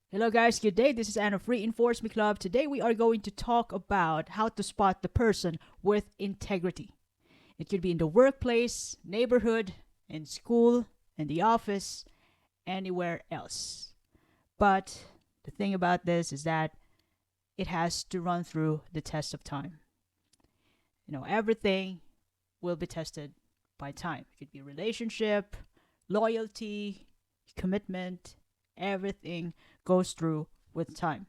Hello, guys. Good day. This is Anna of Reinforce Me Club. Today, we are going to talk about how to spot the person with integrity. It could be in the workplace, neighborhood, in school, in the office, anywhere else. But the thing about this is that it has to run through the test of time. Everything will be tested by time. It could be relationship, loyalty, commitment, everything goes through with time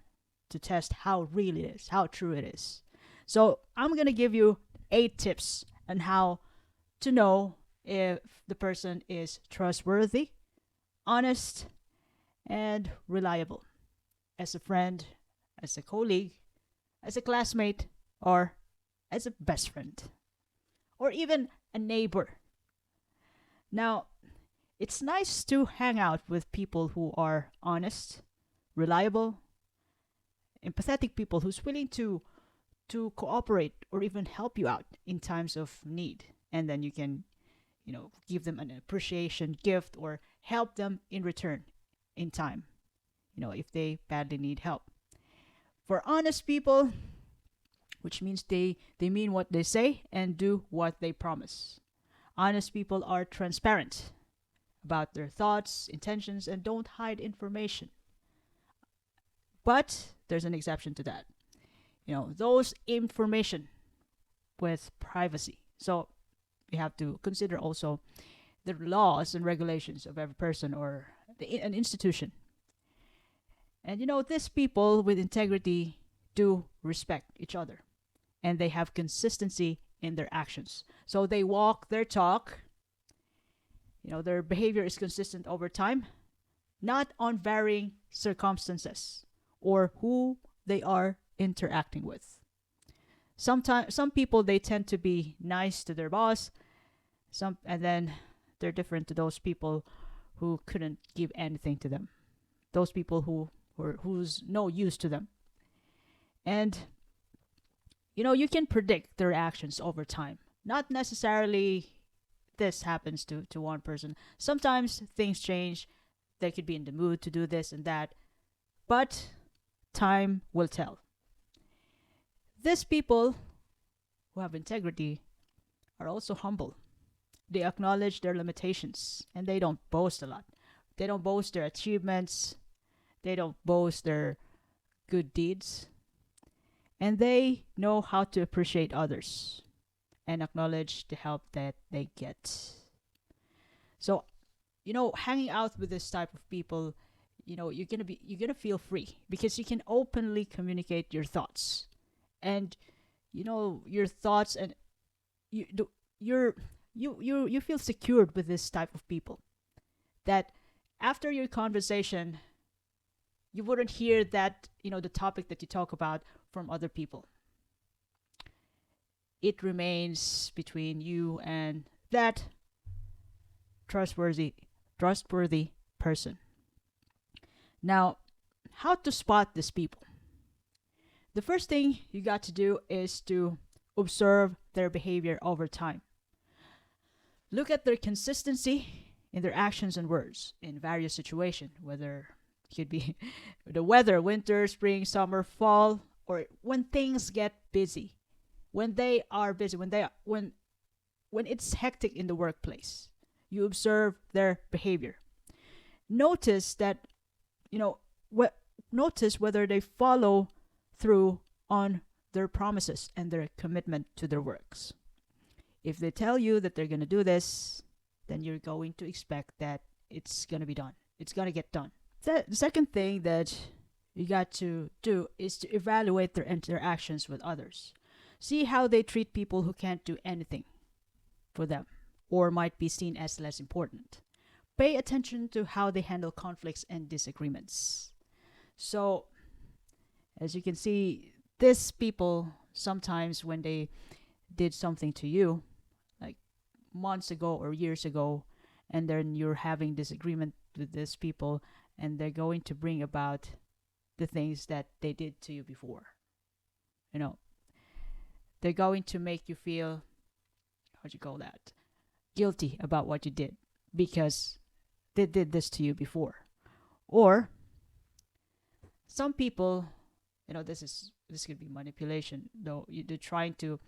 to test how real it is, how true it is. So I'm going to give you 8 tips on how to know if the person is trustworthy, honest, and reliable as a friend, as a colleague, as a classmate, or as a best friend, or even a neighbor. Now, it's nice to hang out with people who are honest, reliable, empathetic people who's willing to cooperate or even help you out in times of need. And then you can, give them an appreciation gift or help them in return in time, if they badly need help. For honest people, which means they mean what they say and do what they promise. Honest people are transparent about their thoughts, intentions, and don't hide information. But there's an exception to that. Those information with privacy. So we have to consider also the laws and regulations of every person or an institution. And these people with integrity do respect each other and they have consistency in their actions. So they walk their talk. Their behavior is consistent over time, not on varying circumstances or who they are interacting with. Sometimes some people they tend to be nice to their boss, and then they're different to those people who couldn't give anything to them. Those people who's no use to them. And you can predict their actions over time. Not necessarily this happens to one person. Sometimes things change. They could be in the mood to do this and that. But time will tell. These people who have integrity are also humble. They acknowledge their limitations and they don't boast a lot. They don't boast their achievements. They don't boast their good deeds. And they know how to appreciate others and acknowledge the help that they get. So, hanging out with this type of people, you're gonna feel free because you can openly communicate your thoughts, and your thoughts, and you feel secured with this type of people. That after your conversation, you wouldn't hear that the topic that you talk about from other people. It remains between you and that trustworthy person. Now, how to spot these people? The first thing you got to do is to observe their behavior over time. Look at their consistency in their actions and words in various situations, whether it could be the weather, winter, spring, summer, fall, or when things get busy. When they are busy, when it's hectic in the workplace, you observe their behavior. Notice that notice whether they follow through on their promises and their commitment to their works. If they tell you that they're going to do this, then you're going to expect that it's going to be done. It's going to get done. The second thing that you got to do is to evaluate their interactions with others. See how they treat people who can't do anything for them or might be seen as less important. Pay attention to how they handle conflicts and disagreements. So, as you can see, these people sometimes when they did something to you, like months ago or years ago, and then you're having disagreement with these people, and they're going to bring about the things that they did to you before. They're going to make you feel, how'd you call that, guilty about what you did because they did this to you before. Or some people, this could be manipulation, though. They're trying to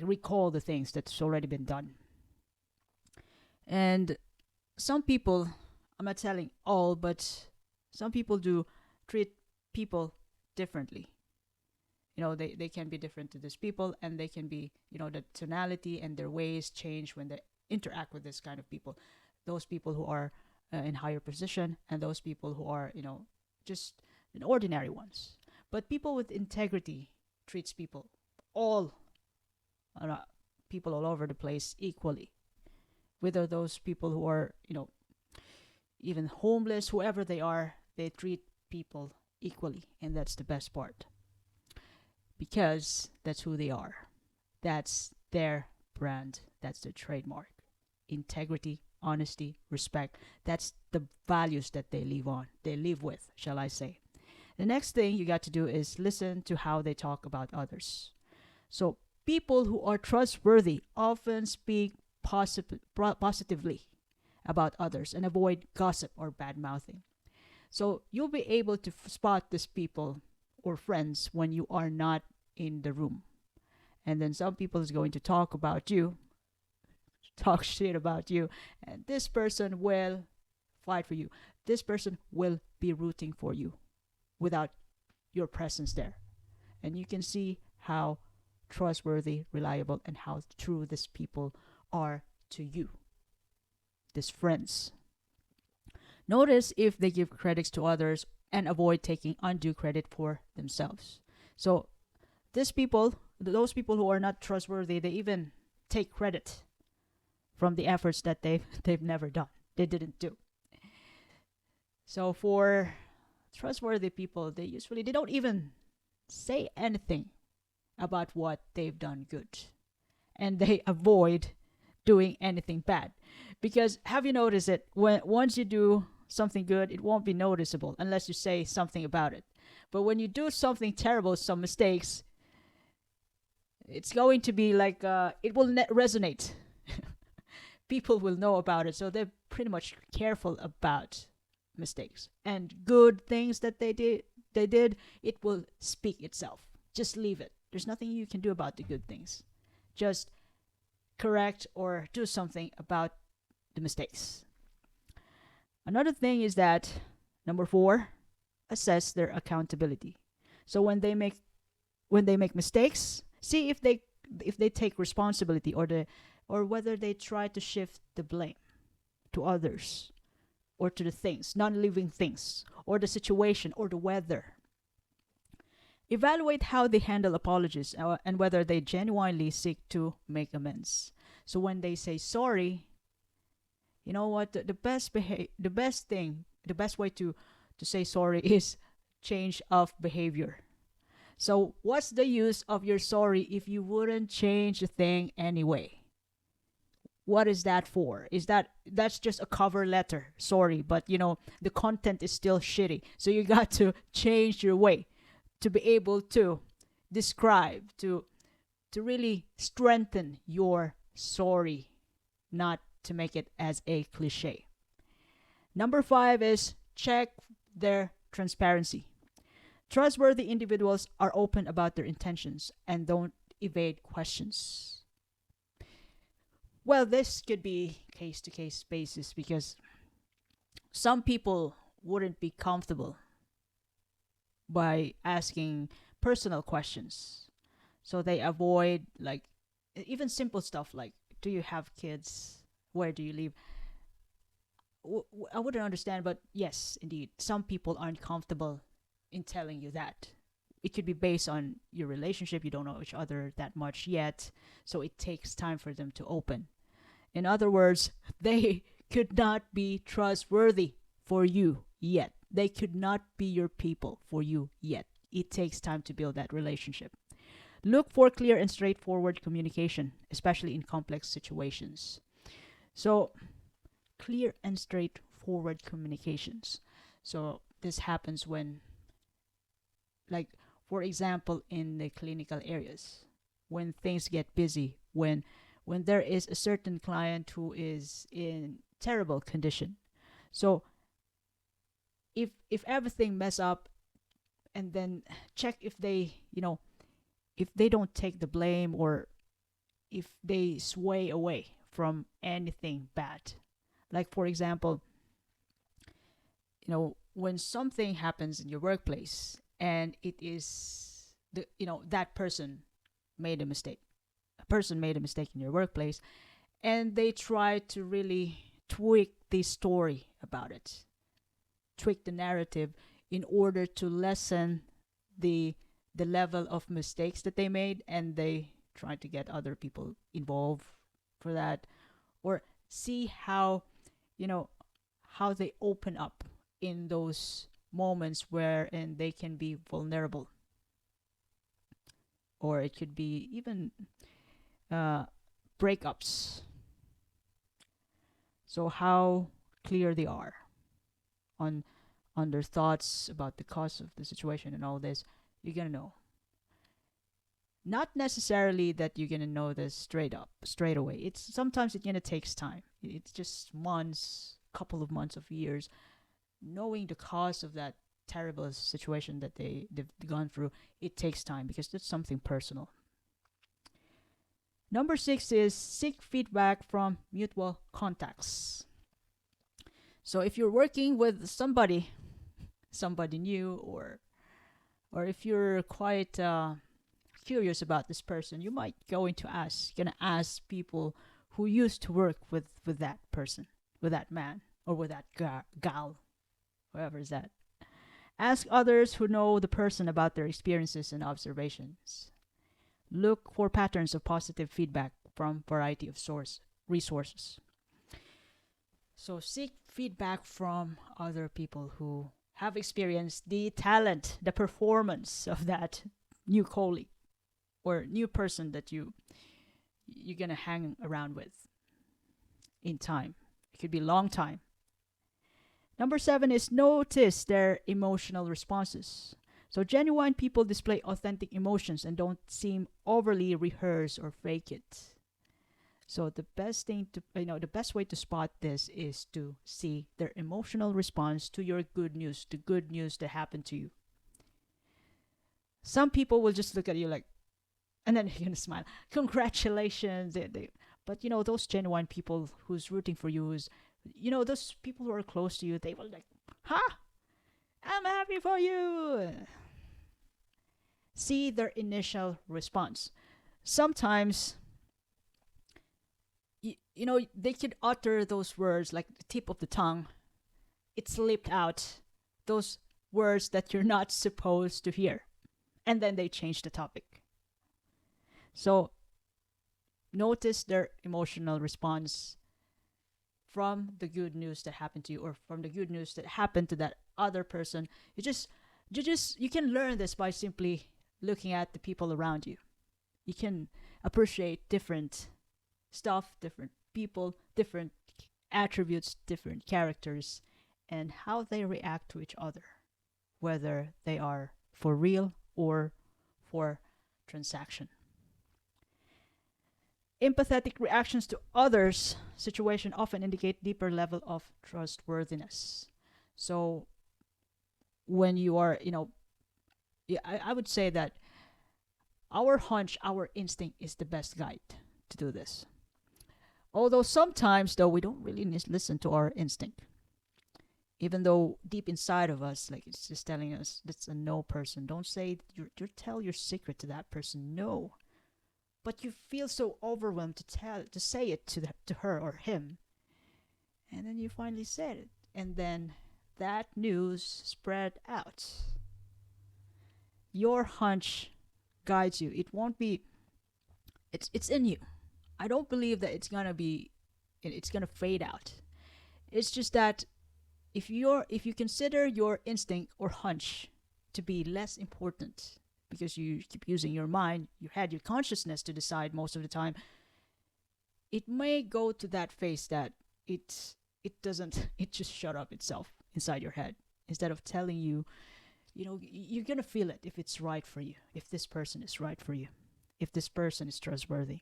recall the things that's already been done. And some people, I'm not telling all, but some people do treat people differently. They can be different to these people, and they can be, the tonality and their ways change when they interact with this kind of people. Those people who are in higher position, and those people who are, just ordinary ones. But people with integrity treats all uh, people all over the place equally. Whether those people who are, even homeless, whoever they are, they treat people equally, and that's the best part, because that's who they are. That's their brand. That's their trademark. Integrity, honesty, respect. That's the values that they live on. They live with, shall I say. The next thing you got to do is listen to how they talk about others. So people who are trustworthy often speak positively about others and avoid gossip or bad mouthing. So you'll be able to spot these people or friends when you are not in the room. And then some people is going to talk about you, talk shit about you, and this person will fight for you. This person will be rooting for you without your presence there. And you can see how trustworthy, reliable, and how true these people are to you, these friends. Notice if they give credits to others and avoid taking undue credit for themselves. So those people who are not trustworthy, they even take credit from the efforts that they've never done. They didn't do. So for trustworthy people, they don't even say anything about what they've done good, and they avoid doing anything bad. Because have you noticed it? Once you do something good, it won't be noticeable unless you say something about it. But when you do something terrible, some mistakes, it's going to be like it will resonate. People will know about it, so they're pretty much careful about mistakes and good things that they did. It will speak itself. Just leave it. There's nothing you can do about the good things. Just correct or do something about the mistakes. Another thing is that number 4, assess their accountability. So when they make mistakes, see if they take responsibility, or whether they try to shift the blame to others or to the things, non-living things, or the situation or the weather. Evaluate how they handle apologies and whether they genuinely seek to make amends. So when they say sorry, you know what? The best way to say sorry is change of behavior. So what's the use of your sorry if you wouldn't change the thing anyway? What is that for? That's just a cover letter, sorry, but the content is still shitty. So you got to change your way to be able to describe, to really strengthen your sorry, not to make it as a cliche. Number 5 is check their transparency. Trustworthy individuals are open about their intentions and don't evade questions. Well, this could be case to case basis, because some people wouldn't be comfortable by asking personal questions. So they avoid, like, even simple stuff like, do you have kids? Where do you live? I wouldn't understand, but yes, indeed, some people aren't comfortable in telling you that. It could be based on your relationship. You don't know each other that much yet, so it takes time for them to open. In other words, they could not be trustworthy for you yet. They could not be your people for you yet. It takes time to build that relationship. Look for clear and straightforward communication, especially in complex situations. So, clear and straightforward communications. So, this happens when, like, for example, in the clinical areas, when things get busy, when there is a certain client who is in terrible condition. So If everything mess up, and then check if they, if they don't take the blame, or if they sway away from anything bad. Like, for example, when something happens in your workplace, and it is that person made a mistake. A person made a mistake in your workplace, and they try to really tweak the story about it, tweak the narrative in order to lessen the the level of mistakes that they made, and they try to get other people involved for that, or see you know how they open up in those moments where and they can be vulnerable, or it could be even uh, breakups. So how clear they are on their thoughts about the cause of the situation and all this, you're gonna know. Not necessarily that you're gonna know this straight away. It's sometimes it gonna takes time. It's just months, couple of months of years, knowing the cause of that terrible situation that they've gone through. It takes time because that's something personal. Number 6 is seek feedback from mutual contacts. So if you're working with somebody new, or if you're quite curious about this person, you might gonna ask people who used to work with that person, with that man, or with that gal, whoever is that. Ask others who know the person about their experiences and observations. Look for patterns of positive feedback from variety of source resources. So seek feedback from other people who have experienced the talent, the performance of that new colleague or new person that you're gonna hang around with in time. It could be a long time. Number 7 is notice their emotional responses. So genuine people display authentic emotions and don't seem overly rehearsed or fake it. So the best way to spot this is to see their emotional response to your good news, the good news that happened to you. Some people will just look at you like, and then you're gonna smile, congratulations. But those genuine people who's rooting for you, those people who are close to you, they will like, huh? I'm happy for you. See their initial response. Sometimes they could utter those words like the tip of the tongue. It slipped out, those words that you're not supposed to hear, and then they change the topic. So notice their emotional response from the good news that happened to you, or from the good news that happened to that other person. You can learn this by simply looking at the people around you. You can appreciate different stuff, different people, different attributes, different characters, and how they react to each other, whether they are for real or for transaction. Empathetic reactions to others' situation often indicate deeper level of trustworthiness. So when you are, yeah, I would say that our hunch, our instinct is the best guide to do this. Although sometimes, though, we don't really listen to our instinct. Even though deep inside of us, like it's just telling us that's a no person. Don't say tell your secret to that person. No, but you feel so overwhelmed to say it to her or him, and then you finally said it, and then that news spread out. Your hunch guides you. It won't be. It's in you. I don't believe that it's gonna fade out. It's just that if you consider your instinct or hunch to be less important because you keep using your mind, you had your consciousness to decide most of the time, it may go to that phase that it doesn't it just shut up itself inside your head instead of telling you, you're gonna feel it if it's right for you, if this person is right for you, if this person is trustworthy.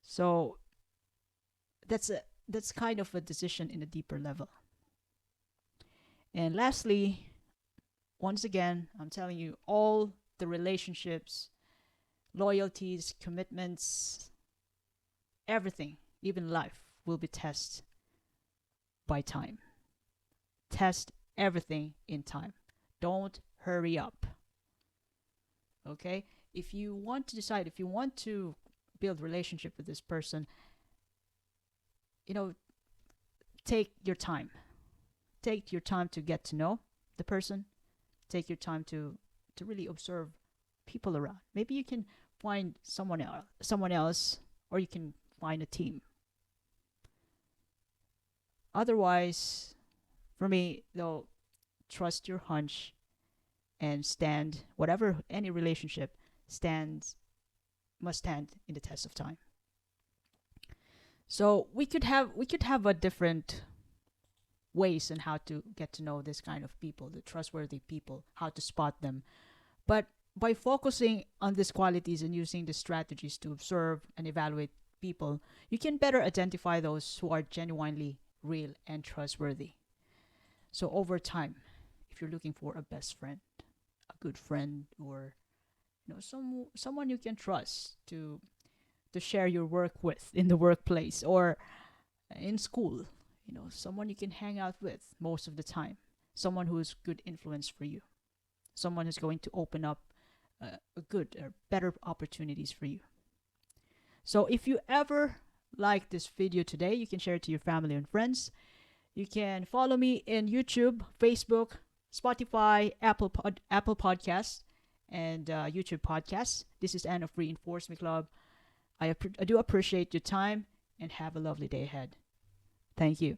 So that's kind of a decision in a deeper level. And lastly, once again, I'm telling you, all the relationships, loyalties, commitments, everything, even life, will be tested by time. Test everything in time. Don't hurry up. Okay? If you want to decide, if you want to build relationship with this person, you know, take your time. Take your time to get to know the person. Take your time to really observe people around. Maybe you can find someone else, or you can find a team. Otherwise, for me, though, trust your hunch and stand whatever any relationship stands must stand in the test of time. So we could have a different ways on how to get to know this kind of people, the trustworthy people, how to spot them. But by focusing on these qualities and using the strategies to observe and evaluate people, you can better identify those who are genuinely real and trustworthy. So over time, if you're looking for a best friend, a good friend, or someone you can trust to share your work with in the workplace or in school, someone you can hang out with most of the time, someone who is good influence for you, someone who's going to open up a good or better opportunities for you. So if you ever like this video today, you can share it to your family and friends. You can follow me in YouTube, Facebook, Spotify, Apple Podcasts, and YouTube Podcasts. This is Anna of Reinforcement Club. I do appreciate your time and have a lovely day ahead. Thank you.